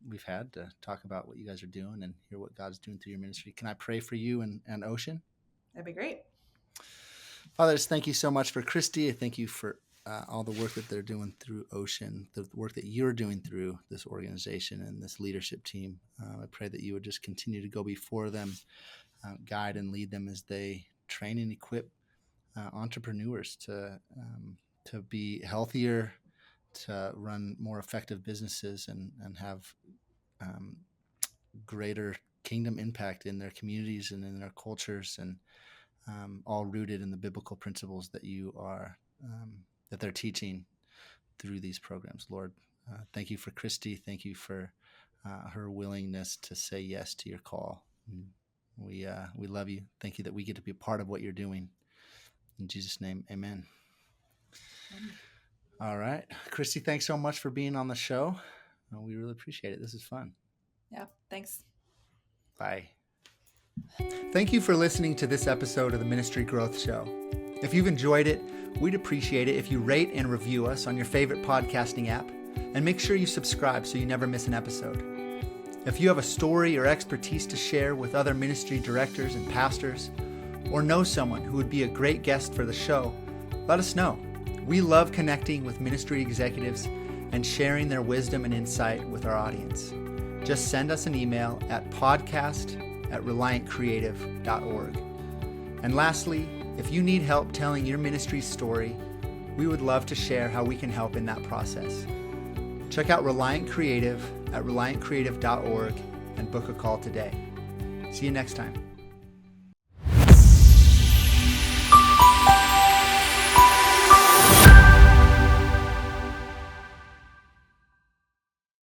we've had to talk about what you guys are doing and hear what God's doing through your ministry. Can I pray for you and Ocean? That'd be great. Fathers, thank you so much for Christy. I thank you for all the work that they're doing through Ocean, the work that you're doing through this organization and this leadership team. I pray that you would just continue to go before them, guide and lead them as they train and equip entrepreneurs to be healthier, to run more effective businesses and have greater kingdom impact in their communities and in their cultures, and all rooted in the biblical principles that you are that they're teaching through these programs. Lord, thank you for Christy. Thank you for her willingness to say yes to your call. We love you. Thank you that we get to be a part of what you're doing. In Jesus' name, amen. All right. Christy, thanks so much for being on the show. We really appreciate it. This is fun. Yeah, thanks. Bye. Thank you for listening to this episode of the Ministry Growth Show. If you've enjoyed it, we'd appreciate it if you rate and review us on your favorite podcasting app, and make sure you subscribe so you never miss an episode. If you have a story or expertise to share with other ministry directors and pastors, or know someone who would be a great guest for the show, let us know. We love connecting with ministry executives and sharing their wisdom and insight with our audience. Just send us an email at podcast@reliantcreative.org. And lastly, if you need help telling your ministry's story, we would love to share how we can help in that process. Check out Reliant Creative at reliantcreative.org and book a call today. See you next time.